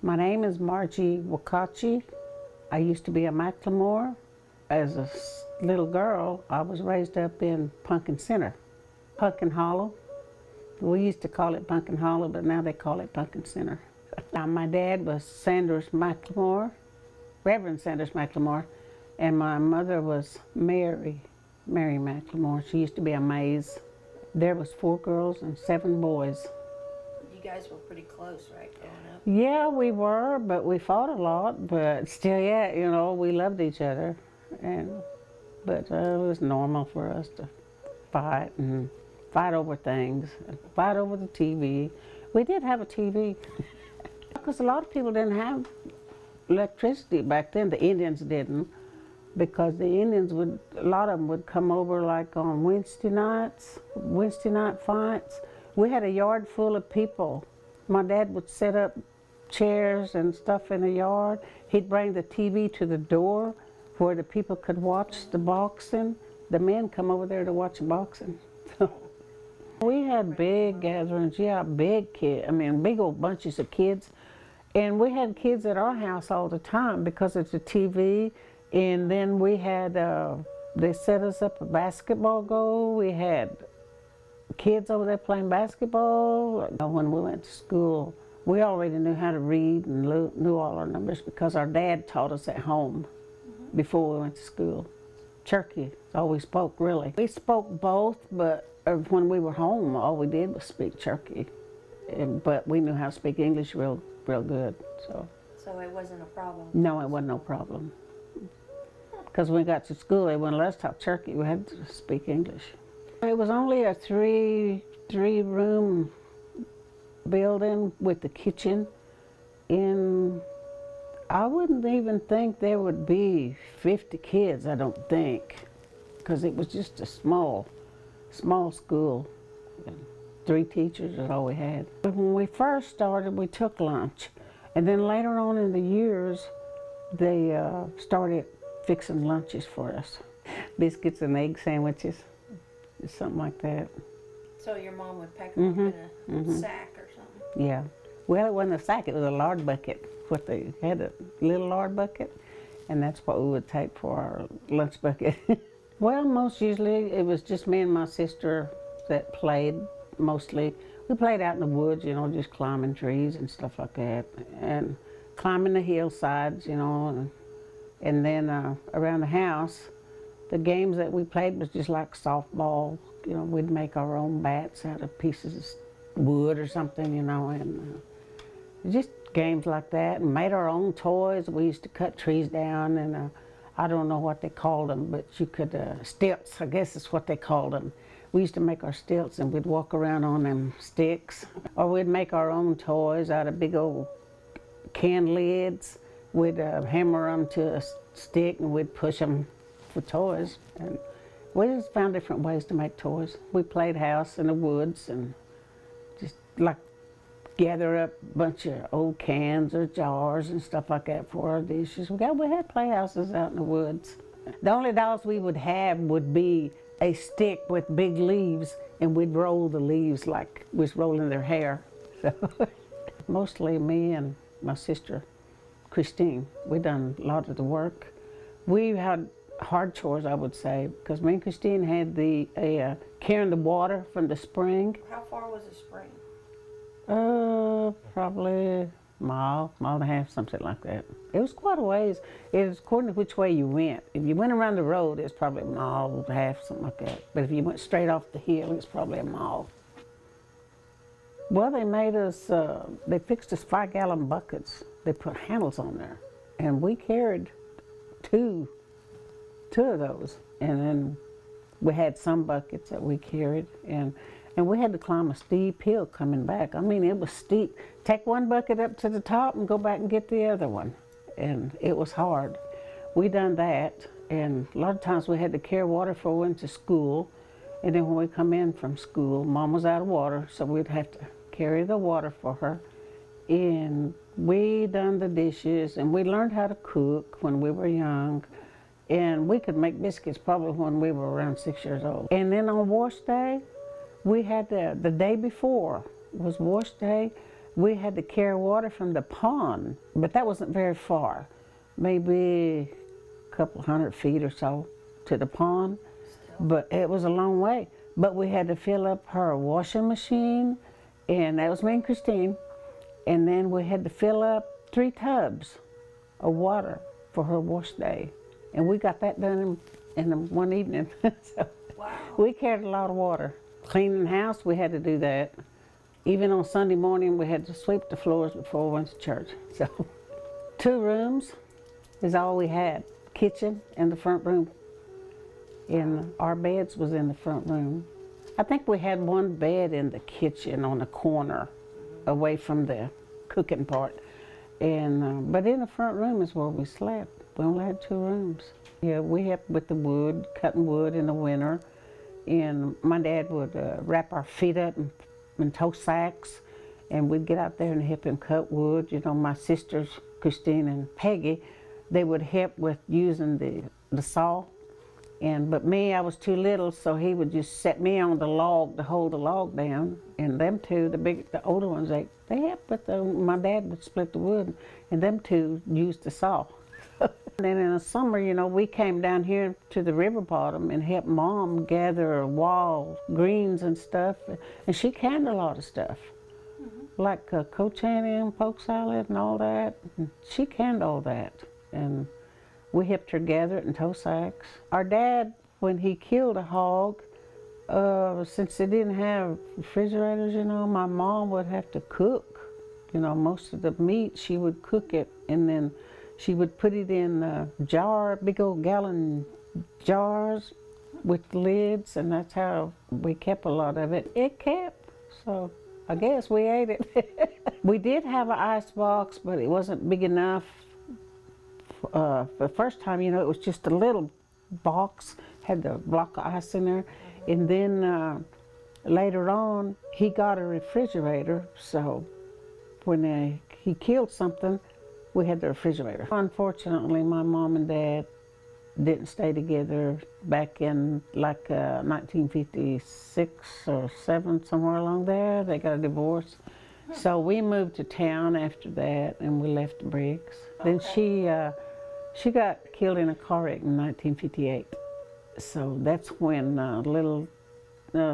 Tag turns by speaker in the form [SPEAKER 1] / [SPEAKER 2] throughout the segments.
[SPEAKER 1] My name is Margie Wacoche. I used to be a Macklemore. As a little girl, I was raised up in Pumpkin Center, Pumpkin Hollow. We used to call it Pumpkin Hollow, but now they call it Pumpkin Center. My dad was Sanders Macklemore, Reverend Sanders Macklemore, and my mother was Mary Macklemore. She used to be a maze. There was 4 girls and 7 boys.
[SPEAKER 2] You guys were pretty close, right, growing up?
[SPEAKER 1] Yeah, we were, but we fought a lot, but still, yeah, you know, we loved each other. But it was normal for us to fight and fight over things, and fight over the TV. We did have a TV, because a lot of people didn't have electricity back then. The Indians didn't, because the Indians would, a lot of them would come over like on Wednesday night fights. We had a yard full of people. My dad would set up chairs and stuff in the yard. He'd bring the TV to the door where the people could watch the boxing. The men come over there to watch boxing. We had big gatherings, yeah, big old bunches of kids. And we had kids at our house all the time because it's a TV. And then we had, they set us up a basketball goal. We had kids over there playing basketball. When we went to school, we already knew how to read and knew all our numbers because our dad taught us at home before we went to school. Cherokee, that's all we spoke, really. We spoke both, but when we were home, all we did was speak Cherokee. But we knew how to speak English real good.
[SPEAKER 2] So it wasn't a problem?
[SPEAKER 1] No, it wasn't no problem. Because when we got to school, they wouldn't let us talk Cherokee. We had to speak English. It was only a three-room building with the kitchen. And I wouldn't even think there would be 50 kids, I don't think. Because it was just a small school. 3 teachers is all we had. When we first started, we took lunch. And then later on in the years, they started fixing lunches for us. Biscuits and egg sandwiches, something like that.
[SPEAKER 2] So your mom would pack them up in a sack or something?
[SPEAKER 1] Yeah. Well, it wasn't a sack, it was a lard bucket. What they had, a little lard bucket, and that's what we would take for our lunch bucket. Well, most usually it was just me and my sister that played mostly. We played out in the woods, you know, just climbing trees and stuff like that, and climbing the hillsides, you know, and then around the house, the games that we played was just like softball. You know, we'd make our own bats out of pieces of wood or something, you know, and just games like that, and made our own toys. We used to cut trees down, and I don't know what they called them, but you could, stilts, I guess is what they called them. We used to make our stilts, and we'd walk around on them sticks. Or we'd make our own toys out of big old can lids. We'd hammer them to a stick, and we'd push them for toys. And we just found different ways to make toys. We played house in the woods, and just like gather up a bunch of old cans or jars and stuff like that for our dishes. We had playhouses out in the woods. The only dolls we would have would be a stick with big leaves, and we'd roll the leaves like we was rolling their hair. So mostly me and my sister, Christine, we done a lot of the work. We had hard chores, I would say, because me and Christine had the carrying the water from the spring.
[SPEAKER 2] How far was the spring?
[SPEAKER 1] Probably a mile and a half, something like that. It was quite a ways. It was according to which way you went. If you went around the road, it was probably a mile and a half, something like that. But if you went straight off the hill, it was probably a mile. Well, they made us, they fixed us 5-gallon buckets. They put handles on there. And we carried two of those. And then we had some buckets that we carried. And we had to climb a steep hill coming back. I mean, it was steep. Take one bucket up to the top and go back and get the other one. And it was hard. We done that, and a lot of times we had to carry water before we went to school. And then when we come in from school, Mom was out of water, so we'd have to carry the water for her. And we done the dishes, and we learned how to cook when we were young. And we could make biscuits probably when we were around 6 years old. And then on wash day, we had the day before was wash day. we had to carry water from the pond, but that wasn't very far, maybe a couple 100 feet or so to the pond, but it was a long way. But we had to fill up her washing machine, and that was me and Christine, and then we had to fill up 3 tubs of water for her wash day, and we got that done in one evening. So
[SPEAKER 2] Wow.
[SPEAKER 1] we carried a lot of water. Cleaning the house, we had to do that. Even on Sunday morning, we had to sweep the floors before we went to church. So 2 rooms is all we had. Kitchen and the front room. And our beds was in the front room. I think we had 1 bed in the kitchen on the corner, away from the cooking part. And but in the front room is where we slept. We only had 2 rooms. Yeah, we helped with the wood, cutting wood in the winter. And my dad would wrap our feet up in tow sacks, and we'd get out there and help him cut wood. You know, my sisters, Christine and Peggy, they would help with using the saw. But me, I was too little, so he would just set me on the log to hold the log down. And them 2, the older ones, they helped with my dad would split the wood, and them 2 used the saw. Then in the summer, you know, we came down here to the river bottom and helped Mom gather wild greens and stuff. And she canned a lot of stuff, like cochinny and poke salad and all that. And she canned all that. And we helped her gather it in tow sacks. Our dad, when he killed a hog, since they didn't have refrigerators, you know, my mom would have to cook. You know, most of the meat, she would cook it, and then she would put it in big old gallon jars with lids, and that's how we kept a lot of it. It kept, so I guess we ate it. We did have an ice box, but it wasn't big enough. For the first time, you know, it was just a little box, had the block of ice in there. And then later on, he got a refrigerator, so when he killed something, we had the refrigerator. Unfortunately, my mom and dad didn't stay together back in like 1956 or 7, somewhere along there. They got a divorce. So we moved to town after that, and we left the Briggs. Then she got killed in a car wreck in 1958. So that's when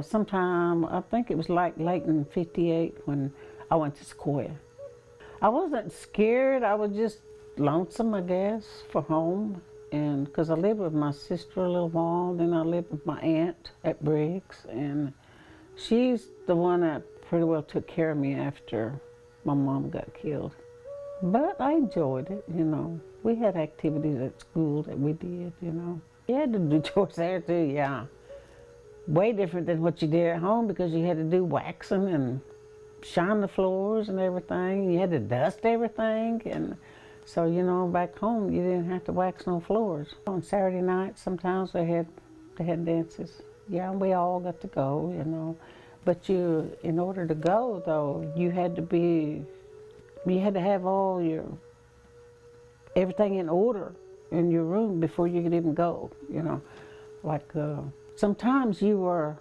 [SPEAKER 1] sometime, I think it was like late in 58 when I went to Sequoia. I wasn't scared, I was just lonesome, I guess, for home. And because I lived with my sister a little while, then I lived with my aunt at Briggs, and she's the one that pretty well took care of me after my mom got killed. But I enjoyed it, you know. We had activities at school that we did, you know. You had to do chores there too, yeah. Way different than what you did at home, because you had to do waxing and shine the floors and everything. You had to dust everything, and so, you know, back home you didn't have to wax no floors. On Saturday nights sometimes they had dances. Yeah, we all got to go, you know. But in order to go though, you had to have all everything in order in your room before you could even go, you know. Like sometimes you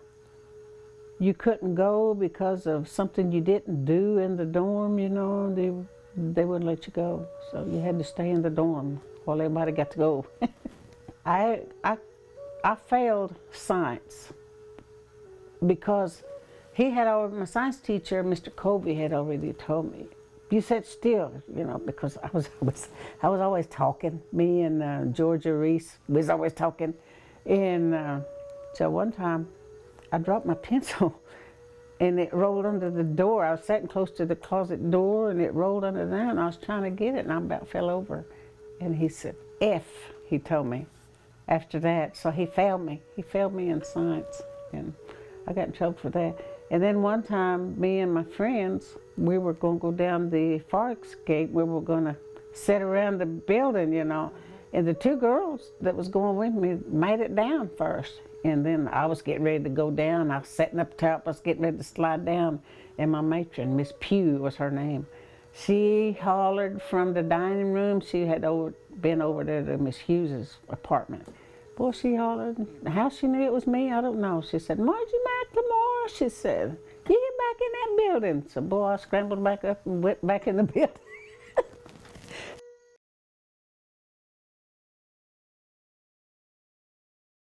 [SPEAKER 1] couldn't go because of something you didn't do in the dorm, you know. They wouldn't let you go, so you had to stay in the dorm while everybody got to go. I failed science because my science teacher, Mr. Colby, had already told me, you sit still, you know, because I was always talking. Me and Georgia Reese was always talking, and so one time I dropped my pencil and it rolled under the door. I was sitting close to the closet door and it rolled under there, and I was trying to get it and I about fell over. And he said, F, he told me after that. So he failed me. He failed me in science, and I got in trouble for that. And then one time, me and my friends, we were going to go down the fire escape. We were going to sit around the building, you know. And the 2 girls that was going with me made it down first. And then I was getting ready to go down. I was sitting up top, I was getting ready to slide down. And my matron, Miss Pugh was her name, she hollered from the dining room. She had been over there to Miss Hughes's apartment. Boy, she hollered. How she knew it was me, I don't know. She said, Margie McLemore, she said, you get back in that building. So boy, I scrambled back up and went back in the building.